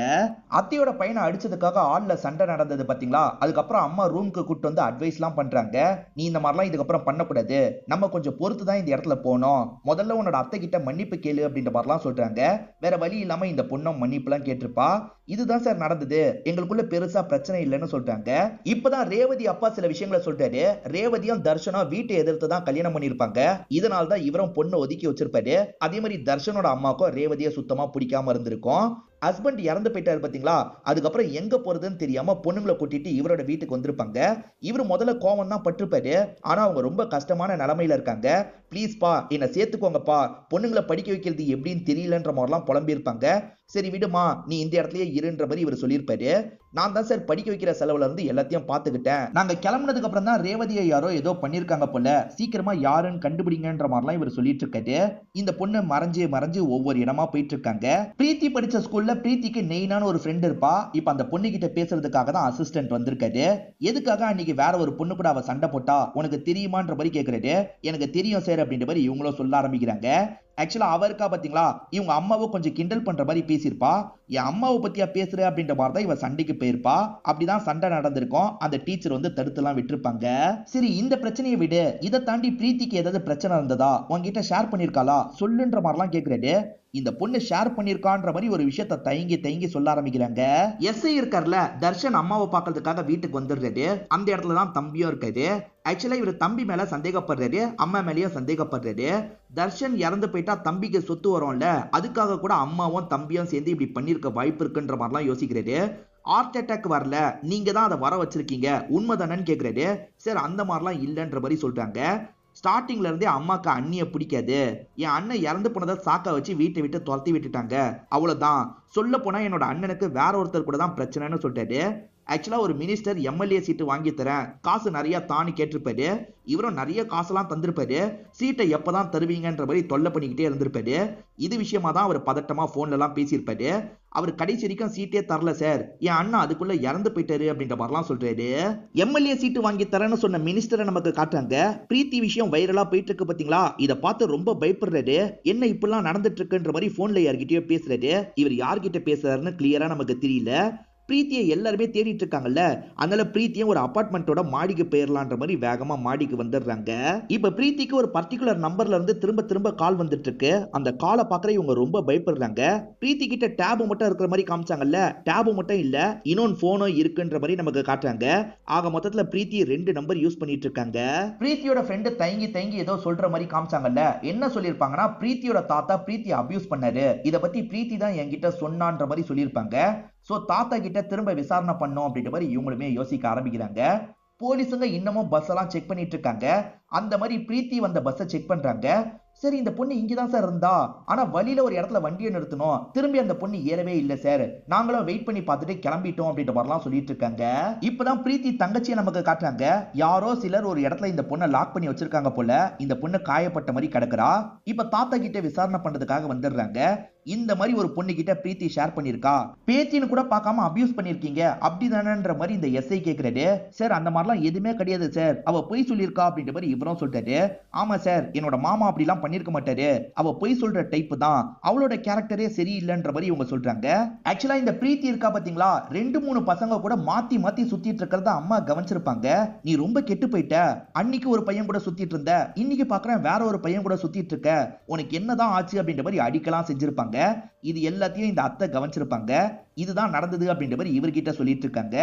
அத்தையோட பையனை அடிச்சதுக்காக ஆள்ல சண்டை நடந்தது பாத்தீங்களா, அதுக்கப்புறம் அம்மா ரூமுக்கு கூட்டு வந்து அட்வைஸ் எல்லாம் பண்றாங்க. நீ இந்த மாதிரிலாம் இதுக்கப்புறம் பண்ணக்கூடாது, நம்ம கொஞ்சம் பொறுத்து தான் இந்த இடத்துல போனோம், முதல்ல உன்னோட அத்தை கிட்ட மன்னிப்பு கேளு அப்படின்ற மாதிரிலாம் சொல்றாங்க. வேற வழி இல்லாம இந்த பொண்ணும் மன்னிப்பு எல்லாம் கேட்டிருப்பா. இதுதான் சார் நடந்தது, எங்களுக்குள்ள பெருசா பிரச்சனை இல்லைன்னு சொல்றாங்க. இப்பதான் ரேவதி அப்பா சில விஷயங்களை சொல்றாரு. ரேவதியும் தர்ஷனும் வீட்டை எதிர்த்து தான் கல்யாணம் பண்ணிருப்பாங்க. இதனால தான் இவரும் பொண்ணை ஒதுக்கி வச்சிருப்பாரு. அதே மாதிரி தர்ஷனோட அம்மாக்கும் ரேவதியை சுத்தமா பிடிக்காம இருந்திருக்கும். ஹஸ்பண்ட் இறந்து போயிட்டாரு பாத்தீங்களா, அதுக்கப்புறம் எங்க போறதுன்னு தெரியாம பொண்ணுங்களை கூட்டிட்டு இவரோட வீட்டுக்கு வந்திருப்பாங்க. இவர் முதல்ல கோவம் தான் பட்டிருப்பாரு. ஆனா அவங்க ரொம்ப கஷ்டமான நிலைமையில இருக்காங்க. ப்ளீஸ் பா, என்ன சேர்த்துக்கோங்கப்பா, பொண்ணுங்களை படிக்க வைக்கிறது எப்படின்னு தெரியலன்ற மாதிரிலாம் புலம்பி இருப்பாங்க. சரி விடுமா, நீ இந்த இடத்துலயே இருன்ற மாதிரி இவர் சொல்லியிருப்பாரு. நான் தான் சார் படிக்க வைக்கிற செலவுல இருந்து எல்லாத்தையும் பாத்துக்கிட்டேன். நாங்க கிளம்புனதுக்கு அப்புறம் தான் ரேவதியை யாரோ ஏதோ பண்ணிருக்காங்க போல, சீக்கிரமா யாருன்னு கண்டுபிடிங்கன்ற மாதிரிலாம் இவர் சொல்லிட்டு இருக்காரு. இந்த பொண்ணு மறைஞ்சு மறைஞ்சு ஒவ்வொரு இடமா போயிட்டு இருக்காங்க. பிரீத்தி படிச்ச ஸ்கூல்ல பிரீத்திக்கு நெய்னான ஒரு ஃப்ரெண்ட் இருப்பா. இப்ப அந்த பொண்ணு கிட்ட பேசுறதுக்காக தான் அசிஸ்டன்ட் வந்திருக்காரு. எதுக்காக அன்னைக்கு வேற ஒரு பொண்ணு கூட அவ சண்டை போட்டா உனக்கு தெரியுமான்ற மாதிரி கேக்குறாரு. எனக்கு தெரியும் சார் அப்படின்ற மாதிரி இவங்களும் சொல்ல ஆரம்பிக்கிறாங்க. ஆக்சுவலா அவருக்கா பாத்தீங்களா, இவங்க அம்மாவை கொஞ்சம் கிண்டல் பண்ற மாதிரி பேசியிருப்பா. என் அம்மாவை பத்தியா பேசுற அப்படின்ற மாதிரி தான் இவ சண்டைக்கு போயிருப்பா. அப்படிதான் சண்டை நடந்திருக்கும். அந்த டீச்சர் வந்து தடுத்துலாம் விட்டுருப்பாங்க. சரி இந்த பிரச்சனையை விடு, இதை தாண்டி பிரீத்திக்கு ஏதாவது பிரச்சனை இருந்ததா, உங்ககிட்ட ஷேர் பண்ணிருக்காளா சொல்லுன்ற மாதிரிலாம் கேக்குறாரு. இந்த பொண்ணு ஷேர் பண்ணிருக்கான்ற மாதிரி ஒரு விஷயத்த தயங்கி தயங்கி சொல்ல ஆரம்பிக்கிறாங்க. எஸ்ஐ இருக்கார்ல, தர்ஷன் அம்மாவை பார்க்கறதுக்காக வீட்டுக்கு வந்துடுறாரு. அந்த இடத்துல தான் தம்பியும் இருக்காரு. ஆக்சுவலா இவர் தம்பி மேல சந்தேகப்படுறாரு, அம்மா மேலேயும் சந்தேகப்படுறாரு. தர்ஷன் இறந்து போயிட்டா தம்பிக்கு சொத்து வரும்ல, அதுக்காக கூட அம்மாவும் தம்பியும் சேர்ந்து இப்படி பண்ணிருக்க வாய்ப்பு இருக்குன்ற மாதிரிலாம் யோசிக்கிறாரு. ஹார்ட் அட்டாக் வரல, நீங்க தான் அதை வர வச்சிருக்கீங்க, உண்மைதானன்னு கேக்குறாரு. சார் அந்த மாதிரிலாம் இல்லைன்ற மாதிரி சொல்றாங்க. ஸ்டார்டிங்ல இருந்தே அம்மாக்கு அண்ணிய பிடிக்காது, என் அண்ணன் இறந்து போனதை சாக்கா வச்சு வீட்டை விட்டு துரத்தி விட்டுட்டாங்க, அவ்வளவுதான். சொல்ல போனா என்னோட அண்ணனுக்கு வேற ஒருத்தர் கூட தான் பிரச்சனைன்னு சொல்லிட்டாரு. ஆக்சுவலா ஒரு மினிஸ்டர் எம்எல்ஏ சீட்டு வாங்கி தரேன், காசு நிறைய தானு கேட்டிருப்பாரு. இவரும் நிறைய காசெல்லாம் தந்திருப்பாரு. சீட்டை எப்பதான் தருவீங்கன்ற மாதிரி தொல்லை பண்ணிக்கிட்டே இருந்திருப்பாரு. இது விஷயமா தான் அவர் பதட்டமா போன்ல எல்லாம் பேசியிருப்பாரு. அவர் கடைசி வரைக்கும் சீட்டே தரல சார், என் அண்ணா அதுக்குள்ள இறந்து போயிட்டாரு அப்படின்ற மாதிரிலாம் சொல்றாரு. எம்எல்ஏ சீட்டு வாங்கி தரேன்னு சொன்ன மினிஸ்டரை நமக்கு காட்டுறாங்க. பிரீத்தி விஷயம் வைரலா போயிட்டு இருக்கு பாத்தீங்களா, இதை பார்த்து ரொம்ப பயப்படுறாரு. என்ன இப்பெல்லாம் நடந்துட்டு இருக்குன்ற மாதிரி போன்ல யார்கிட்டயோ பேசுறாரு. இவர் யார்கிட்ட பேசுறாருன்னு கிளியரா நமக்கு தெரியல. பிரீத்தியை எல்லாருமே தேடிட்டு இருக்காங்கல்ல, அதனால பிரீத்தியும் ஒரு அபார்ட்மெண்டோட மாடிக்கு போயிடலான்ற மாதிரி வேகமா மாடிக்கு வந்துடுறாங்க. இப்ப பிரீத்திக்கு ஒரு பர்டிகுலர் நம்பர்ல இருந்து திரும்ப திரும்ப கால் வந்துட்டு இருக்கு. அந்த காலை பாக்குற இவங்க ரொம்ப பயப்படுறாங்க. பிரீத்தி கிட்ட டேப் மட்டும் இருக்கிற மாதிரி காமிச்சாங்கல்ல, டேப் மட்டும் இல்ல, இன்னொன்னு போனும் இருக்குன்ற மாதிரி நமக்கு காட்டுறாங்க. ஆக மொத்தத்துல பிரீத்தி 2 நம்பர் யூஸ் பண்ணிட்டு இருக்காங்க. பிரீத்தியோட ஃப்ரெண்டு தயங்கி தயங்கி ஏதோ சொல்ற மாதிரி காமிச்சாங்கல்ல, என்ன சொல்லிருப்பாங்கன்னா பிரீத்தியோட தாத்தா பிரீத்தியை அபியூஸ் பண்ணாரு, இத பத்தி பிரீத்தி தான் என்கிட்ட சொன்னான்ற மாதிரி சொல்லியிருப்பாங்க. சோ தாத்தா கிட்ட திரும்ப விசாரணை பண்ணோம் அப்படின்ற மாதிரி இவங்களுமே யோசிக்க ஆரம்பிக்கிறாங்க. போலீஸுங்க இன்னமும் பஸ் எல்லாம் செக் பண்ணிட்டு இருக்காங்க. அந்த மாதிரி பிரீத்தி வந்த பஸ்ஸை செக் பண்றாங்க. சரி, இந்த பொண்ணு இங்கதான் சார் இருந்தா, ஆனா வழியில ஒரு இடத்துல வண்டியை நிறுத்தணும், திரும்பி அந்த பொண்ணு ஏறவே இல்ல சார், நாங்களும் வெயிட் பண்ணி பார்த்துட்டு கிளம்பிட்டோம் அப்படின்ற மாதிரிலாம் சொல்லிட்டு இருக்காங்க. இப்பதான் பிரீத்தி தங்கச்சியை நமக்கு காட்டுறாங்க. யாரோ சிலர் ஒரு இடத்துல இந்த பொண்ணை லாக் பண்ணி வச்சிருக்காங்க போல. இந்த பொண்ணு காயப்பட்ட மாதிரி கிடக்குறா. இப்ப தாத்தா கிட்ட விசாரணை பண்றதுக்காக வந்துடுறாங்க. இந்த மாதிரி ஒரு பொண்ணு கிட்ட பிரீத்தி ஷேர் பண்ணிருக்கா, பேத்தின்னு கூட பார்க்காம அபியூஸ் பண்ணிருக்கீங்க அப்படிதானன்ற மாதிரி இந்த எஸ்ஐ கேக்குறாரு. சார் அந்த மாதிரிலாம் எதுவுமே கிடையாது சார், அவ பொய் சொல்லியிருக்கா அப்படின்ற மாதிரி இவரும் சொல்றாரு. ஆமா சார், என்னோட மாமா அப்படிலாம் பண்ணிருக்க மாட்டாரு, அவ பொய் சொல்ற டைப் தான், அவளோட கேரக்டரே சரியில்லைன்ற மாதிரி இவங்க சொல்றாங்க. ஆக்சுவலா இந்த பிரீத்தி இருக்கா பாத்தீங்களா, 2-3 பசங்க கூட மாத்தி மாத்தி சுத்திட்டு இருக்கிறத அம்மா கவனிச்சிருப்பாங்க. நீ ரொம்ப கெட்டு போயிட்ட, அன்னைக்கு ஒரு பையன் கூட சுத்திட்டு இருந்த, இன்னைக்கு பாக்குறேன் வேற ஒரு பையன் கூட சுத்திட்டு இருக்க, உனக்கு என்னதான் ஆச்சு அப்படின்ற மாதிரி அடிக்கலாம் செஞ்சிருப்பாங்க. இது எல்லாத்தையும் இந்த அத்தை கவனிச்சிருப்பாங்க. இதுதான் நடந்தது அப்படின்ற மாதிரி இவர்கிட்ட சொல்லிட்டு இருக்காங்க.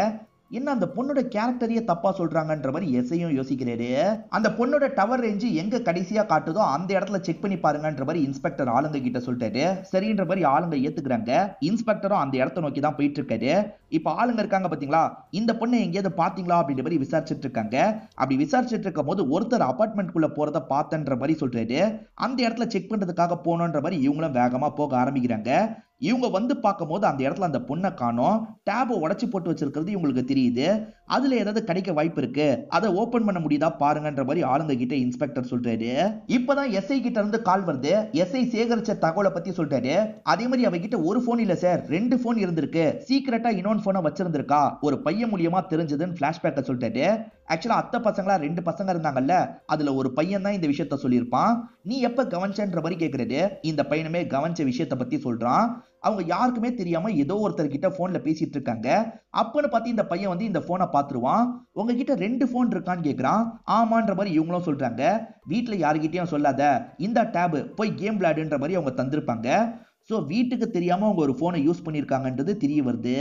என்ன அந்த பொண்ணோட கேரக்டரையே தப்பா சொல்றாங்கன்ற மாதிரி எஸ்ஐயும் யோசிக்கிறாரு. அந்த பொண்ணோட டவர் ரேஞ்ச் எங்க கடைசியா காட்டுதோ அந்த இடத்துல செக் பண்ணி பாருங்கன்ற மாதிரி இன்ஸ்பெக்டர் ஆளுங்க கிட்ட சொல்லிட்டாரு. சரின்ற மாதிரி ஆளுங்க ஏத்துக்கிறாங்க. இன்ஸ்பெக்டரும் அந்த இடத்தை நோக்கி தான் போயிட்டு இருக்காரு. இப்ப ஆளுங்க இருக்காங்க பாத்தீங்களா, இந்த பொண்ணை எங்கேயாவது பாத்தீங்களா அப்படின்ற மாதிரி விசாரிச்சுட்டு இருக்காங்க. அப்படி விசாரிச்சுட்டு இருக்கும் போது ஒருத்தர் அபார்ட்மெண்ட் குள்ள போறத பார்த்தன்ற மாதிரி சொல்றாரு. அந்த இடத்துல செக் பண்றதுக்காக போனோன்ற மாதிரி இவங்களும் வேகமா போக ஆரம்பிக்கிறாங்க. இவங்க வந்து பார்க்கும் போது அந்த இடத்துல அந்த பொண்ணை காணோம். டேபை உடைச்சு போட்டு வச்சிருக்கிறது இவங்களுக்கு தெரியுது. அதுல ஏதாவது கிடைக்க வாய்ப்பு இருக்கு, அதை ஓபன் பண்ண முடியுதா பாருங்கன்ற மாதிரி ஆளுங்க கிட்ட இன்ஸ்பெக்டர் சொல்றாரு. இப்பதான் எஸ்ஐ கிட்ட இருந்து கால் வருது. எஸ்ஐ சேகரிச்ச தகவலை பத்தி சொல்றாரு. அதே மாதிரி அவகிட்ட ஒரு போன் இல்ல சார், 2 போன் இருந்திருக்கு, சீக்கிரட்டா இன்னொன்னு போனை வச்சிருந்திருக்கா, ஒரு பையன் மூலியமா தெரிஞ்சதுன்னு பிளாஷ்பேக்க சொல்றாரு. ஆக்சுவலா அத்தை பசங்களா 2 பசங்க இருந்தாங்கல்ல, அதுல ஒரு பையன் தான் இந்த விஷயத்த சொல்லியிருப்பான். நீ எப்ப கவனிச்சன்ற மாதிரி கேக்குறது. இந்த பையனுமே கவனிச்ச விஷயத்த பத்தி சொல்றான். அவங்க யாருக்குமே தெரியாம ஏதோ ஒருத்தர் கிட்ட போன்ல பேசிட்டு இருக்காங்க. அப்பன்னு பார்த்து இந்த பையன் வந்து இந்த போனை பாத்துருவான். உங்ககிட்ட 2 போன் இருக்கான்னு கேக்குறான். ஆமான்ற மாதிரி இவங்களும் சொல்றாங்க. வீட்டுல யாருகிட்டயும் சொல்லாத, இந்த டேப் போய் கேம் விளையாடுன்ற மாதிரி அவங்க தந்திருப்பாங்க. சோ வீட்டுக்கு தெரியாம அவங்க ஒரு போனை யூஸ் பண்ணிருக்காங்கன்றது தெரிய வருது.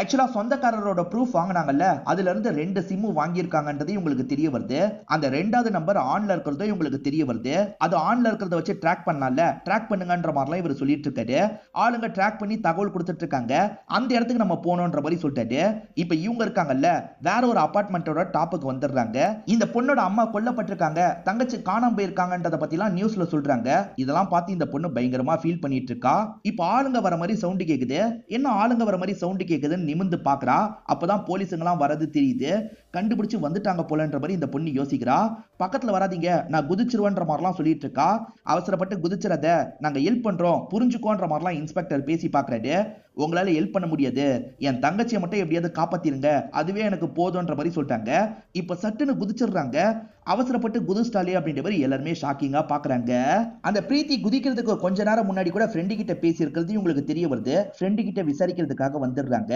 ஆக்சுவலா சொந்தக்காரரோட ப்ரூஃப் வாங்கினாங்கல்ல, அதுல இருந்து 2 சிம் வாங்கியிருக்காங்கன்றது உங்களுக்கு தெரிய வருது. அந்த 2வது நம்பர் ஆன்ல இருக்கிறதோ உங்களுக்கு தெரிய வருது. அது ஆன்ல இருக்கிறத வச்சு ட்ராக் பண்ணலாம்ல, ட்ராக் பண்ணுங்கன்ற மாதிரிலாம் இவர் சொல்லிட்டு இருக்காரு. ஆளுங்க ட்ராக் பண்ணி தகவல் கொடுத்துட்டு இருக்காங்க. அந்த இடத்துக்கு நம்ம போனோன்ற மாதிரி சொல்லிட்டாரு. இப்ப இவங்க இருக்காங்கல்ல, வேற ஒரு அபார்ட்மெண்டோட டாப்புக்கு வந்துடுறாங்க. இந்த பொண்ணோட அம்மா கொல்லப்பட்டிருக்காங்க, தங்கச்சி காணாம போயிருக்காங்கன்றத பத்தி எல்லாம் நியூஸ்ல சொல்றாங்க. இதெல்லாம் பார்த்து இந்த பொண்ணு பயங்கரமா ஃபீல் பண்ணிட்டு இருக்கா. இப்ப ஆளுங்க வர மாதிரி சவுண்ட் கேக்குது. என்ன ஆளுங்க வர மாதிரி சவுண்ட் கேக்குதுன்னு நிமிந்து பாக்குறா. அப்பதான் போலீஸுங்கெல்லாம் வரது தெரியுது. கண்டுபிடிச்சு வந்துட்டாங்க போலன்ற மாதிரி இந்த பொண்ணு யோசிக்கிறா. பக்கத்துல வராதீங்க, நான் குதிச்சிருவேன்ற மாதிரிலாம் சொல்லிட்டு இருக்கா. அவசரப்பட்டு குதிச்சிடாத, நாங்க ஹெல்ப் பண்றோம் புரிஞ்சுக்கோன்ற மாதிரிலாம் இன்ஸ்பெக்டர் பேசி பாக்குறாரு. உங்களால ஹெல்ப் பண்ண முடியாது, என் தங்கச்சியை மட்டும் எப்படியாவது காப்பாத்திருங்க, அதுவே எனக்கு போதும்ன்ற மாதிரி சொல்லிட்டாங்க. இப்ப சட்டுன்னு குதிச்சிடுறாங்க. அவசரப்பட்டு குதிச்சிட்டாலே அப்படின்ற மாதிரி எல்லாருமே ஷாக்கிங்கா பாக்குறாங்க. அந்த பிரீத்தி குதிக்கிறதுக்கு கொஞ்ச நேரம் முன்னாடி கூட ஃப்ரெண்டு கிட்ட பேசி இருக்கிறது உங்களுக்கு தெரிய வருது. ஃப்ரெண்டு கிட்ட விசாரிக்கிறதுக்காக வந்துடுறாங்க.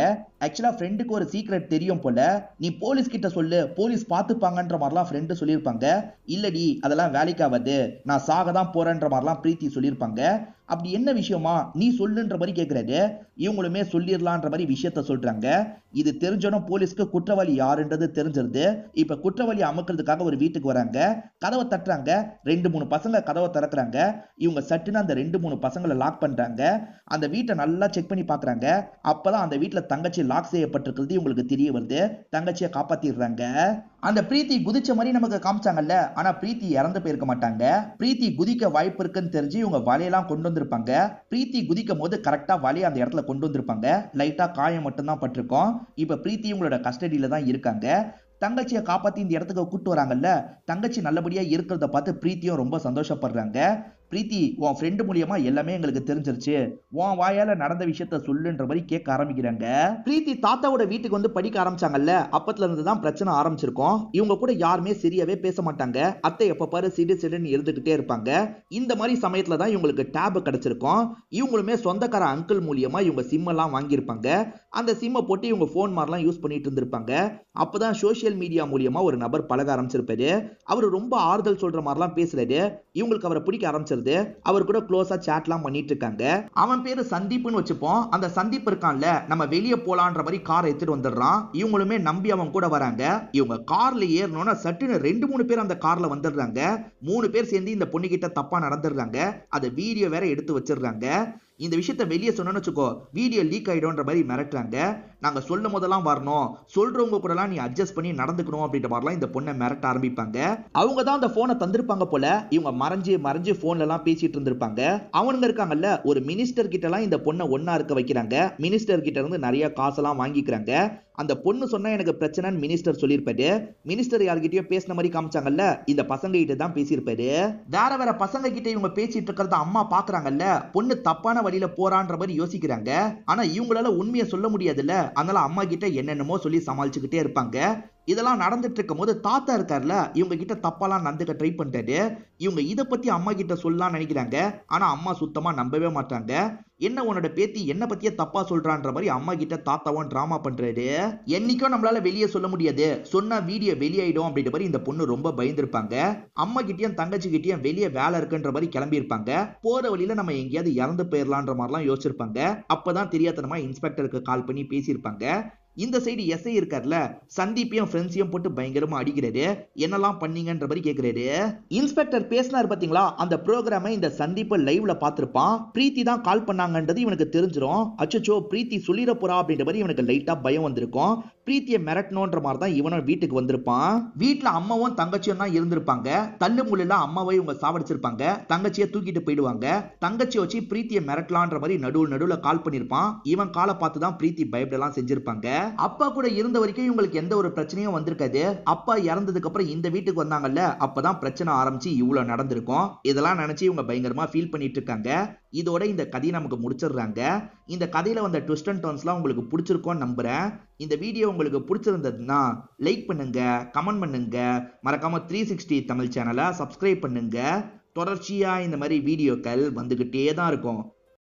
ஆக்சுவலா ஃப்ரெண்டுக்கு ஒரு சீக்ரெட் தெரியும் போல. நீ போலீஸ் கிட்ட சொல்லு, போலீஸ் பாத்துப்பாங்கன்ற மாதிரிலாம் ஃப்ரெண்டு சொல்லியிருப்பாங்க. இல்லடி அதெல்லாம் வேலைக்கு ஆகாது, நான் சாக தான் போறேன்ற மாதிரிலாம் பிரீத்தி சொல்லியிருப்பாங்க. அப்படி என்ன விஷயமா நீ சொல்லுன்ற மாதிரி கேட்கிறாரு. இவங்களுமே சொல்லிடலான்ற மாதிரி விஷயத்த சொல்றாங்க. இது தெரிஞ்சோன்னா போலீஸ்க்கு குற்றவாளி யாருன்றது தெரிஞ்சிருது. இப்ப குற்றவாளி அமக்கிறதுக்காக ஒரு வீட்டுக்கு வராங்க. கதவை தட்டுறாங்க. 2-3 பசங்க கதவை திறக்கிறாங்க. இவங்க சட்டுன்னு அந்த 2-3 பசங்களை லாக் பண்றாங்க. அந்த வீட்டை நல்லா செக் பண்ணி பாக்குறாங்க. அப்பதான் அந்த வீட்டுல தங்கச்சி லாக் செய்யப்பட்டிருக்கிறது இவங்களுக்கு தெரிய வருது. தங்கச்சியை காப்பாத்திடுறாங்க. அந்த பிரீத்தி குதிச்ச மாதிரி நமக்கு காமிச்சாங்கல்ல, ஆனா பிரீத்தி இறந்து போயிருக்க மாட்டாங்க. பிரீத்தி குதிக்க வாய்ப்பு இருக்குன்னு தெரிஞ்சு இவங்க வலையெல்லாம் கொண்டு வந்திருப்பாங்க. பிரீத்தி குதிக்கும் போது கரெக்டா வலையை அந்த இடத்துல கொண்டு வந்திருப்பாங்க. லைட்டா காயம் மட்டும் தான் பட்டிருக்கும். இப்ப பிரீத்தி உங்களோட கஸ்டடியில தான் இருக்காங்க. தங்கச்சியை காப்பாத்தி இந்த இடத்துக்கு கூட்டு வராங்கல்ல, தங்கச்சி நல்லபடியா இருக்கிறத பார்த்து பிரீத்தியும் ரொம்ப சந்தோஷப்படுறாங்க. பிரீத்தி, உன் ஃப்ரெண்டு மூலியமா எல்லாமே எங்களுக்கு தெரிஞ்சிருச்சு, உன் வாயால நடந்த விஷயத்த சொல்லுன்ற மாதிரி கேட்க ஆரம்பிக்கிறாங்க. பிரீத்தி தாத்தாவோட வீட்டுக்கு வந்து படிக்க ஆரம்பிச்சாங்கல்ல, அப்பத்துல இருந்து தான் பிரச்சனை ஆரம்பிச்சிருக்கும். இவங்க கூட யாருமே சரியாவே பேச மாட்டாங்க. அத்தை எப்ப பாரு சிடு சிடுன்னு இருந்துகிட்டே இருப்பாங்க. இந்த மாதிரி சமயத்துல தான் இவங்களுக்கு டேப் கிடைச்சிருக்கும். இவங்களுமே சொந்தக்கார அங்கிள் மூலியமா இவங்க சிம் எல்லாம் வாங்கியிருப்பாங்க. அந்த சிம்மை போட்டு இவங்க போன் மாதிரிலாம் யூஸ் பண்ணிட்டு இருந்திருப்பாங்க. அப்பதான் சோசியல் மீடியா மூலியமா ஒரு நபர் பழக ஆரம்பிச்சிருப்பாரு. அவரு ரொம்ப ஆறுதல் சொல்ற மாதிரிலாம் பேசுறாரு. இவங்களுக்கு அவரை பிடிக்க ஆரம்பிச்சிருது. அவர் கூட க்ளோஸா சாட்லாம் பண்ணிட்டு இருக்காங்க. அவன் பேரு சந்தீப்னு வச்சுப்போம். அந்த சந்தீப் இருக்கான்ல, நம்ம வெளியே போலான்ற மாதிரி கார் எடுத்துட்டு வந்துடுறான். இவங்களுமே நம்பி அவன் கூட வராங்க. இவங்க கார்ல ஏறணும்னா சட்டுன்னு 2-3 பேர் அந்த கார்ல வந்துடுறாங்க. 3 பேர் சேர்ந்து இந்த பொண்ணு கிட்ட தப்பா நடந்துடுறாங்க. அதை வீடியோ வேற எடுத்து வச்சிடுறாங்க. இந்த விஷயத்த வெளியே சொன்னு வச்சுக்கோ, வீடியோ லீக் ஆயிடும்ன்ற மாதிரி மிரட்டுறாங்க. நாங்க சொல்லும் போதெல்லாம் வரணும், சொல்றவங்க கூட எல்லாம் நீ அட்ஜஸ்ட் பண்ணி நடந்துக்கணும் அப்படின்ற மாதிரிலாம் இந்த பொண்ணை மிரட்ட ஆரம்பிப்பாங்க. அவங்க தான் அந்த போனை தந்திருப்பாங்க போல. இவங்க மறைஞ்சு மறைஞ்சு போன்ல எல்லாம் பேசிட்டு இருந்திருப்பாங்க. அவனுங்க இருக்காங்கல்ல, ஒரு மினிஸ்டர் கிட்ட எல்லாம் இந்த பொண்ணை ஒன்னா இருக்க வைக்கிறாங்க. மினிஸ்டர் கிட்ட இருந்து நிறைய காசெல்லாம் வாங்கிக்கிறாங்க. அந்த பொண்ணு சொன்னா எனக்கு பிரச்சனைன்னு மினிஸ்டர் சொல்லியிருப்பாரு. மினிஸ்டர் யார்கிட்டயோ பேசின மாதிரி காமிச்சாங்கல்ல, இந்த பசங்க கிட்ட தான் பேசியிருப்பாரு. வேற வேற பசங்க கிட்ட இவங்க பேசிட்டு இருக்கிறத அம்மா பாக்குறாங்கல்ல, பொண்ணு தப்பான வழியில போறான்ற மாதிரி யோசிக்கிறாங்க. ஆனா இவங்களால உண்மையை சொல்ல முடியாதுல்ல, அதனால அம்மா கிட்ட என்னென்னமோ சொல்லி சமாளிச்சுக்கிட்டே இருப்பாங்க. இதெல்லாம் நடந்துட்டு இருக்கும் போது தாத்தா இருக்காருல, இவங்க கிட்ட தப்பாலாம் நடந்துக்க ட்ரை பண்ணிட்டாரு. இவங்க இதை பத்தி அம்மா கிட்ட சொல்லலாம் நினைக்கிறாங்க. ஆனா அம்மா சுத்தமா நம்பவே மாட்டாங்க. என்ன உன்னோட பேத்தி என்ன பத்தியே தப்பா சொல்றான்ற மாதிரி அம்மா கிட்ட தாத்தாவும் டிராமா பண்றாரு. என்னைக்கும் நம்மளால வெளியே சொல்ல முடியாது, சொன்னா வீடியோ வெளியாயிடும் அப்படின்ற மாதிரி இந்த பொண்ணு ரொம்ப பயந்துருப்பாங்க. அம்மா கிட்டயும் தங்கச்சி கிட்டயும் வெளியே வேலை இருக்குன்ற மாதிரி கிளம்பி இருப்பாங்க. போற வழியில நம்ம எங்கேயாவது இறந்து போயிடலான்ற மாதிரிலாம் யோசிச்சிருப்பாங்க. அப்பதான் தெரியாதனமா இன்ஸ்பெக்டருக்கு கால் பண்ணி பேசியிருப்பாங்க. இந்த சைடு எஸ்ஐ இருக்கார்ல, சந்தீப்பையும் ஃப்ரெண்ட்ஸையும் போட்டு பயங்கரமா அடிக்கிறாரு. என்னெல்லாம் பண்ணீங்கன்ற மாதிரி கேட்கிறாரு. இன்ஸ்பெக்டர் பேசினார் பாத்தீங்களா, அந்த ப்ரோக்ராமை இந்த சந்தீப்ப லைவ்ல பார்த்திருப்பான். பிரீத்தி தான் கால் பண்ணாங்கன்றது இவனுக்கு தெரிஞ்சிரும். அச்சோ பிரீத்தி சொல்லிட போறா அப்படின்ற மாதிரி இவனுக்கு லைட்டா பயம் வந்திருக்கும். பிரீத்தியை மிரட்டணுன்ற மாதிரி தான் இவனும் வீட்டுக்கு வந்திருப்பான். வீட்டுல அம்மாவும் தங்கச்சியும் தான் இருந்திருப்பாங்க. தள்ளு முள்ளுல அம்மாவை இவங்க சாவடிச்சிருப்பாங்க. தங்கச்சியை தூக்கிட்டு போயிடுவாங்க. தங்கச்சியை வச்சு பிரீத்தியை மிரட்டலான்ற மாதிரி நடுவுல கால் பண்ணிருப்பான். இவன் காலை பார்த்து தான் பிரீத்தி பயப்படலாம் செஞ்சிருப்பாங்க. அப்பா கூட இருந்த வரைக்கும் இவங்களுக்கு எந்த ஒரு பிரச்சனையும் வந்திருக்காது. அப்பா இறந்ததுக்கு அப்புறம் இந்த வீட்டுக்கு வந்தாங்கல்ல, அப்பதான் பிரச்சனை ஆரம்பிச்சு இவ்வளவு நடந்திருக்கும். இதெல்லாம் நினைச்சு இவங்க பயங்கரமா ஃபீல் பண்ணிட்டு இருக்காங்க. இதோட இந்த கதையை நமக்கு முடிச்சிடுறாங்க. இந்த கதையில வந்த ட்விஸ்ட் அண்ட் டர்ன்ஸ்லாம் உங்களுக்கு பிடிச்சிருக்கும்னு நம்புறேன். இந்த வீடியோ உங்களுக்கு பிடிச்சிருந்ததுன்னா லைக் பண்ணுங்க, கமெண்ட் பண்ணுங்க, மறக்காம 360 தமிழ் சேனலை சப்ஸ்கிரைப் பண்ணுங்க. தொடர்ச்சியா இந்த மாதிரி வீடியோக்கள் வந்துகிட்டே தான் இருக்கும்.